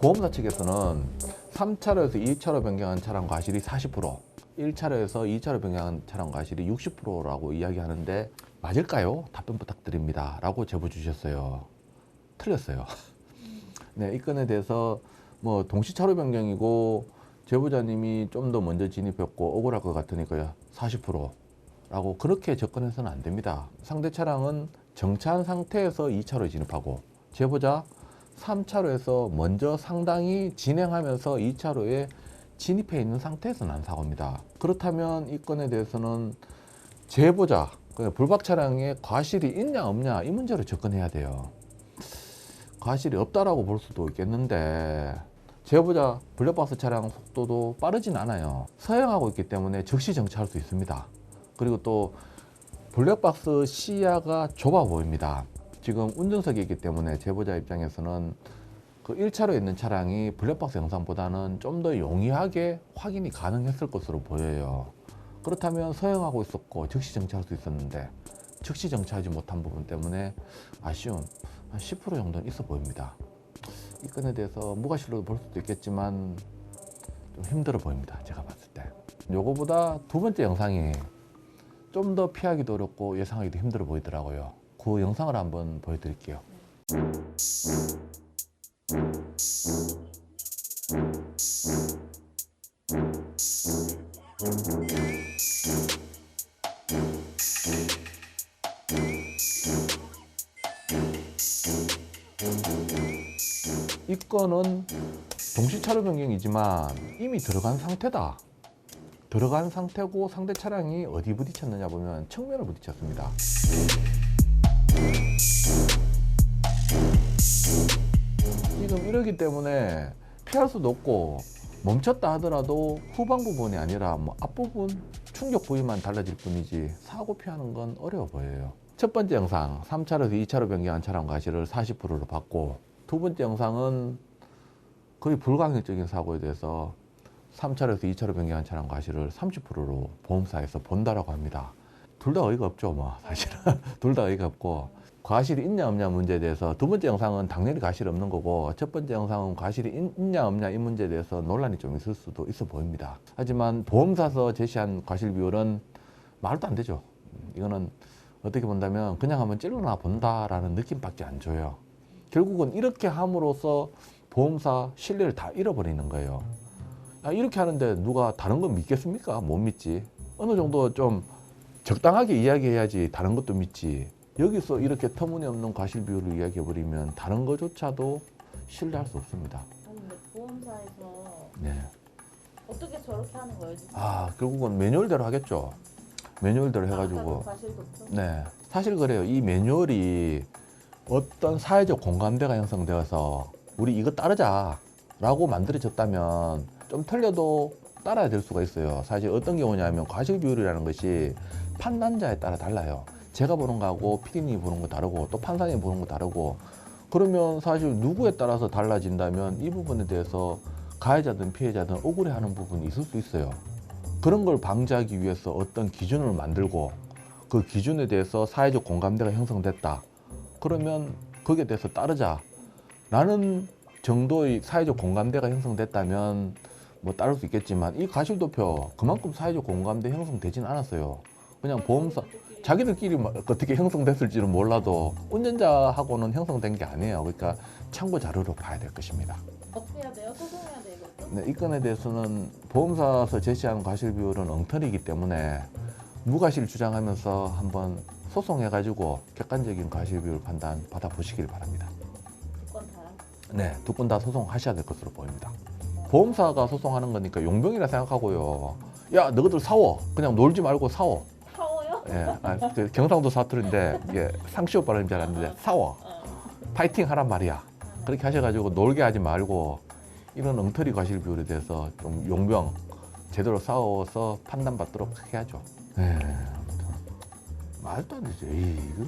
보험사 측에서는 3차로에서 2차로 변경한 차량 과실이 40%, 1차로에서 2차로 변경한 차량 과실이 60%라고 이야기하는데 맞을까요? 답변 부탁드립니다. 라고 제보 주셨어요. 틀렸어요. 네, 이 건에 대해서 뭐 동시차로 변경이고 제보자님이 좀 더 먼저 진입했고 억울할 것 같으니까 40%라고 그렇게 접근해서는 안 됩니다. 상대 차량은 정차한 상태에서 2차로 진입하고 제보자 3차로에서 먼저 상당히 진행하면서 2차로에 진입해 있는 상태에서 난 사고입니다. 그렇다면 이 건에 대해서는 제보자, 불박 차량에 과실이 있냐 없냐 이 문제로 접근해야 돼요. 과실이 없다라고 볼 수도 있겠는데 제보자 블랙박스 차량 속도도 빠르진 않아요. 서행하고 있기 때문에 즉시 정차할 수 있습니다. 그리고 또 블랙박스 시야가 좁아 보입니다. 지금 운전석에 있기 때문에 제보자 입장에서는 그 1차로에 있는 차량이 블랙박스 영상보다는 좀 더 용이하게 확인이 가능했을 것으로 보여요. 그렇다면 서행하고 있었고 즉시 정차할 수 있었는데 즉시 정차하지 못한 부분 때문에 아쉬운 한 10% 정도는 있어 보입니다. 이 건에 대해서 무과실로 볼 수도 있겠지만 좀 힘들어 보입니다. 제가 봤을 때. 요거보다 두 번째 영상이 좀 더 피하기도 어렵고 예상하기도 힘들어 보이더라고요. 그 영상을 한번 보여드릴게요. 이 건은 동시차로 변경이지만 이미 들어간 상태다. 들어간 상태고 상대 차량이 어디 부딪혔느냐 보면 측면을 부딪혔습니다. 지금 이러기 때문에 피할 수도 없고 멈췄다 하더라도 후방 부분이 아니라 뭐 앞부분 충격 부위만 달라질 뿐이지 사고 피하는 건 어려워 보여요. 첫 번째 영상 3차로에서 2차로 변경한 차량 과실을 40%로 받고 두 번째 영상은 거의 불가항력적인 사고에 대해서 3차로에서 2차로 변경한 차량 과실을 30%로 보험사에서 본다라고 합니다. 둘 다 어이가 없죠, 뭐 사실은. 둘 다 어이가 없고 과실이 있냐 없냐 문제에 대해서 두 번째 영상은 당연히 과실이 없는 거고 첫 번째 영상은 과실이 있냐 없냐 이 문제에 대해서 논란이 좀 있을 수도 있어 보입니다. 하지만 보험사에서 제시한 과실 비율은 말도 안 되죠. 이거는 어떻게 본다면 그냥 한번 찔러나 본다라는 느낌밖에 안 줘요. 결국은 이렇게 함으로써 보험사 신뢰를 다 잃어버리는 거예요. 이렇게 하는데 누가 다른 건 믿겠습니까? 못 믿지. 어느 정도 좀 적당하게 이야기해야지 다른 것도 믿지. 여기서 이렇게 터무니없는 과실 비율을 이야기해버리면 다른 거조차도 신뢰할 수 없습니다. 아니 근데 보험사에서 네. 어떻게 저렇게 하는 거예요? 결국은 매뉴얼대로 하겠죠. 매뉴얼대로 해가지고. 과실도 없어? 네. 사실 그래요. 이 매뉴얼이 어떤 사회적 공감대가 형성되어서 우리 이거 따르자 라고 만들어졌다면 좀 틀려도 따라야 될 수가 있어요. 사실 어떤 경우냐면 과실 비율이라는 것이 판단자에 따라 달라요. 제가 보는 거하고 PD님이 보는 거 다르고 또 판사님이 보는 거 다르고 그러면 사실 누구에 따라서 달라진다면 이 부분에 대해서 가해자든 피해자든 억울해하는 부분이 있을 수 있어요. 그런 걸 방지하기 위해서 어떤 기준을 만들고 그 기준에 대해서 사회적 공감대가 형성됐다. 그러면 거기에 대해서 따르자라는 정도의 사회적 공감대가 형성됐다면 뭐 따를 수 있겠지만 이 과실도표 그만큼 사회적 공감대 형성되진 않았어요. 그냥 보험사 자기들끼리 어떻게 형성됐을지는 몰라도 운전자하고는 형성된 게 아니에요. 그러니까 참고 자료로 봐야 될 것입니다. 어떻게 해야 돼요? 소송해야 돼요 이것도? 네, 이 건에 대해서는 보험사에서 제시한 과실 비율은 엉터리이기 때문에 무과실 주장하면서 한번 소송해가지고 객관적인 과실 비율 판단 받아보시길 바랍니다. 두 건 다요? 네, 두 건 다 소송하셔야 될 것으로 보입니다. 보험사가 소송하는 거니까 용병이라 생각하고요. 야, 너희들 싸워. 그냥 놀지 말고 싸워. 파워요? 예, 경상도 사투리인데 이게 상시오 발음인 줄 알았는데 싸워. 파이팅 하란 말이야. 그렇게 하셔가지고 놀게 하지 말고 이런 엉터리 과실 비율에 대해서 좀 용병 제대로 싸워서 판단받도록 해야죠. 네, 아무튼 말도 안 되죠. 에이, 이거.